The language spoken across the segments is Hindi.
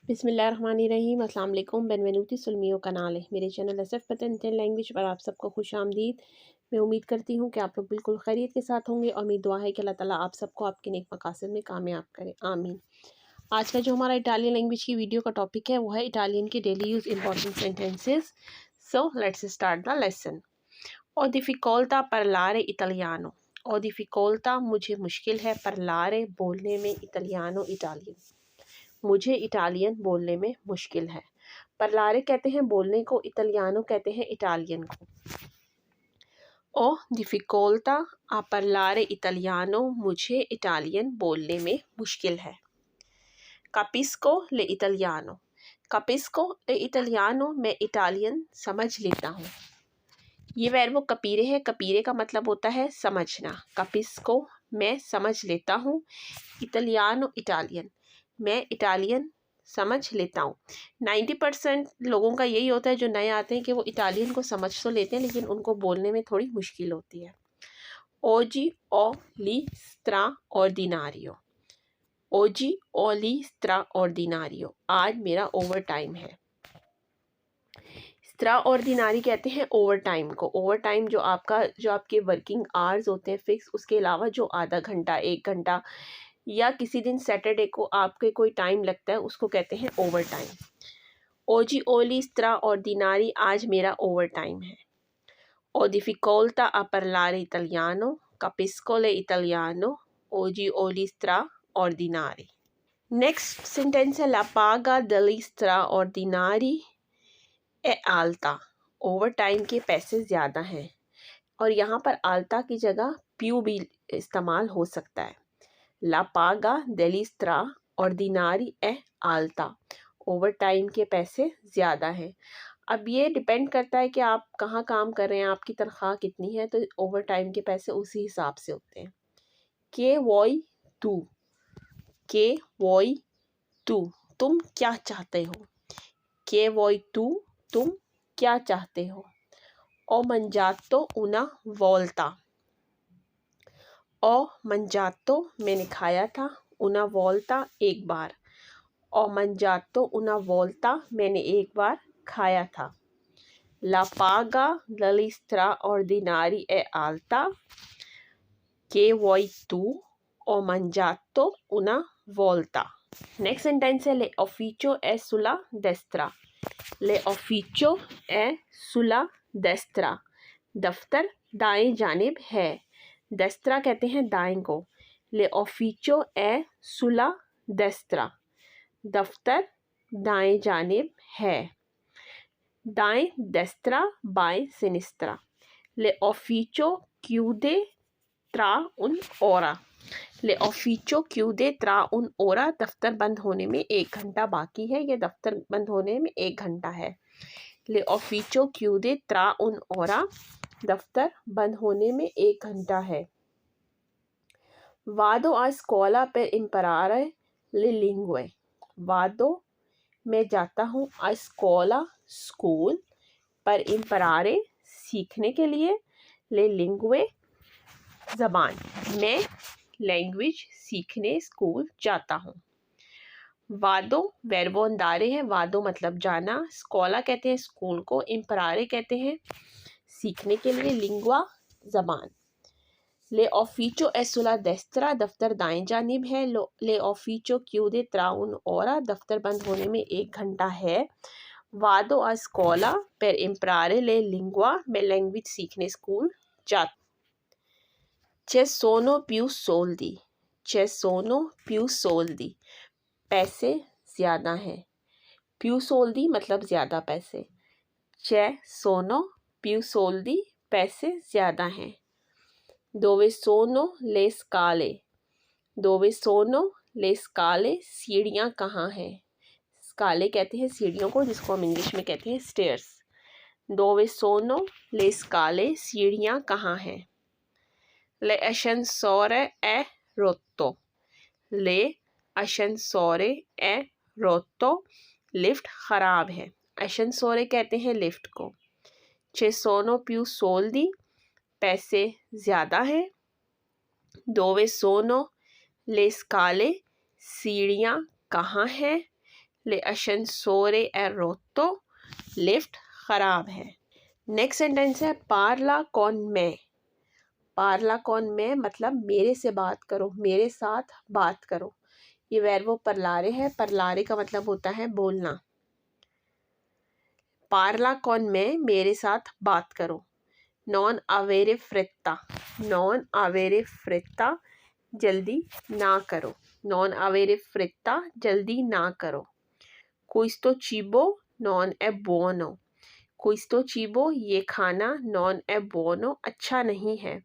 बिस्मिल्लाहिर्रहमानिर्रहीम अस्सलाम वालेकुम बेनवेनुती sul mio canale। मेरे चैनल SF पतन लैंग्वेज पर आप सबको खुश आमदीद। मैं उम्मीद करती हूँ कि आप लोग बिल्कुल खैरियत के साथ होंगे और मेरी दुआ है कि अल्लाह ताला आप सबको आपके नेक मकासद में कामयाब करे, आमीन। आज का जो हमारा इटालियन लैंग्वेज की वीडियो का टॉपिक है वो है इटालियन के daily use important sentences. So let's start the lesson. Ho difficoltà a parlare italiano। Ho difficoltà मुझे मुश्किल है, parlare बोलने में, इटालियानो इटालियन, मुझे इटालियन बोलने में मुश्किल है। parlare कहते हैं बोलने को, इटालियानो कहते हैं इटालियन को। Ho difficoltà a parlare italiano मुझे इटालियन बोलने में मुश्किल है। Capisco l'italiano। Capisco l'italiano मैं इटालियन समझ लेता हूँ। ये वर्ब कपीरे है। कपीरे का मतलब होता है समझना। capisco मैं समझ लेता हूँ। इटालियानो इटालियन मैं इटालियन समझ लेता हूँ। 90% लोगों का यही होता है जो नए आते हैं कि वो इटालियन को समझ तो लेते हैं लेकिन उनको बोलने में थोड़ी मुश्किल होती है। Oggi ho li straordinario। Oggi ho li straordinario आज मेरा ओवर टाइम है। एक्स्ट्राऑर्डिनरी कहते हैं ओवर टाइम को। ओवर टाइम जो आपके वर्किंग आवर्स होते हैं फिक्स, उसके अलावा जो आधा घंटा, 1 घंटा या किसी दिन सैटरडे को आपके कोई टाइम लगता है उसको कहते हैं ओवर टाइम। ओजी ओली स्ट्राऑर्डिनरी आज मेरा ओवर टाइम है। Ho difficoltà a parlare italiano। Capisco l'italiano। Oggi ho gli straordinari। Next sentence है la paga degli straordinari è alta। Over time के पैसे ज़्यादा हैं और यहाँ पर आल्ता की जगह प्यू भी इस्तेमाल हो सकता है। La paga degli straordinari è alta। Over time के पैसे ज़्यादा हैं। अब ये डिपेंड करता है कि आप कहाँ काम कर रहे हैं, आपकी तनख्वाह कितनी है, तो ओवर टाइम के पैसे उसी हिसाब से होते हैं। के वोई तू। के वोई तू तुम क्या चाहते हो। के वोई तू तुम क्या चाहते हो। ओ mangiato una volta। ओ mangiato मैंने खाया था, una volta एक बार। ओ mangiato una volta मैंने एक बार खाया था। La paga degli straordinari è alta। Che vuoi tu। Ho mangiato una volta। Next sentence है le ufficio è sulla destra। Le ufficio è sulla destra दफ्तर दाएं जानिब है। destra कहते हैं दाएं को। le ufficio è sulla destra दफ्तर दाएं जानिब है। दाएं destra बाएं sinistra। le ufficio chiude tra un'ora। ले ऑफिचो chiude tra un'ora दफ्तर बंद होने में 1 घंटा बाकी है, या दफ्तर बंद होने में 1 घंटा है। ले ऑफिचो chiude tra un'ora दफ्तर बंद होने में 1 घंटा है। Vado a scuola per imparare le lingue। Vado मैं जाता हूँ, a scuola स्कूल, पर imparare सीखने के लिए, ले lingue ज़बान मैं लैंग्वेज सीखने स्कूल जाता हूँ। वादो वर्बो अंदारे है। वादो मतलब जाना। स्कॉला कहते हैं स्कूल को। इम्परारे कहते हैं सीखने के लिए। लिंगुआ ज़बान। ले ऑफिचो è sulla destra दफ्तर दाएं जानिब है। ले ऑफिचो chiude tra un'ora दफ्तर बंद होने में 1 घंटा है। वादो a scuola per imparare le lingua मैं लैंग्वेज सीखने स्कूल जाता। Ci sono più soldi। Ci sono più soldi पैसे ज़्यादा हैं। più soldi मतलब ज़्यादा पैसे। Ci sono più soldi पैसे ज़्यादा हैं। Dove sono le scale। Dove sono le scale सीढ़ियाँ कहाँ हैं। स्काले कहते हैं सीढ़ियों को, जिसको हम इंग्लिश में कहते हैं stairs. Dove sono le scale सीढ़ियाँ कहाँ हैं। L'ascensore è rotto। L'ascensore è rotto lift ख़राब है। ascensore कहते हैं लिफ्ट को। Ci sono più soldi पैसे ज़्यादा हैं। Dove sono le scale सीढ़ियाँ कहाँ हैं। ले ascensore è rotto, लिफ्ट ख़राब है। नेक्स्ट सेंटेंस है पार्ला कौन मैं। पार्ला कौन मैं मतलब मेरे से बात करो, मेरे साथ बात करो। ये वर्बो परलारे है। परलारे का मतलब होता है बोलना। पार्ला कौन मैं, मेरे साथ बात करो। नॉन अवेरे फ्रेत्ता, नॉन अवेरे फ्रेत्ता जल्दी ना करो। नॉन अवेरे फ्रेत्ता जल्दी ना करो। क्विस्तो चीबो नॉन ए बुono, क्विस्तो चीबो ये खाना नॉन ए बुono अच्छा नहीं है।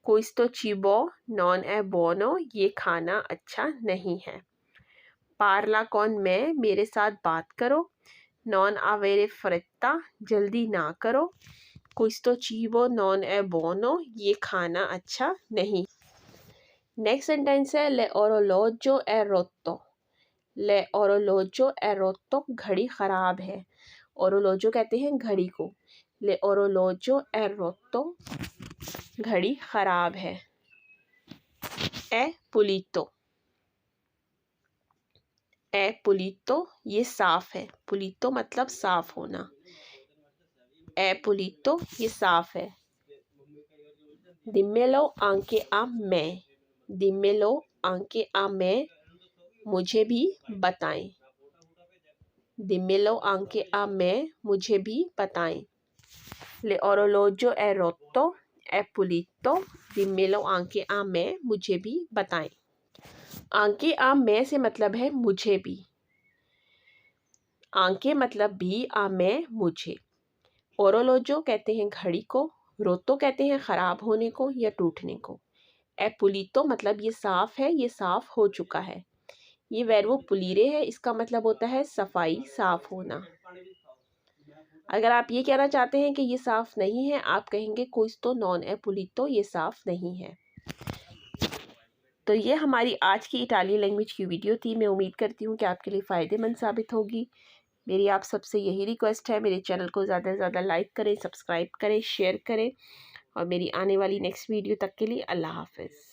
क्विस्तो चीबो नॉन ए बुono ये खाना अच्छा नहीं है। पार्ला कौन मैं, मेरे साथ बात करो। नॉन अवेरे फ्रेत्ता जल्दी ना करो। क्विस्तो चीबो नॉन ए बुono ये खाना अच्छा नहीं। नेक्स्ट सेंटेंस है ले ओरोलोजो ए रोतो। ले ओरोलोजो ए रोतो घड़ी खराब है। ओरोलोजो कहते हैं घड़ी को। ले ओरोलोजो ए रोतो घड़ी खराब है। ए पुलितो, ए पुलितो ये साफ है। पुलितो मतलब साफ होना। ए पुलितो ये साफ है। दिम्मेलो आंके आ मैं, दिम्मेलो आंके आ मैं मुझे भी बताएं। दिम्मेलो आंके आ मैं मुझे भी बताएं। ले ओरोलोजो ए रोतो ए पुलितो दिम्मेलो आंके आ मैं मुझे भी बताएं। आंके आ मैं से मतलब है मुझे भी। आंके मतलब भी, आ मैं मुझे। ओरोलोजो कहते हैं घड़ी को। रोतो कहते हैं ख़राब होने को या टूटने को। ए पुलितो मतलब ये साफ़ है, ये साफ़ हो चुका है। ये वर्बो पुलीरे है, इसका मतलब होता है सफाई, साफ़ होना। अगर आप ये कहना चाहते हैं कि ये साफ़ नहीं है, आप कहेंगे क्विस्तो नॉन ए पुलितो ये साफ़ नहीं है। तो ये हमारी आज की इटालियन लैंग्वेज की वीडियो थी। मैं उम्मीद करती हूँ कि आपके लिए फ़ायदेमंद साबित होगी। मेरी आप सबसे यही रिक्वेस्ट है, मेरे चैनल को ज़्यादा से ज़्यादा लाइक करें, सब्सक्राइब करें, शेयर करें और मेरी आने वाली नेक्स्ट वीडियो तक के लिए अल्लाह हाफ़िज़।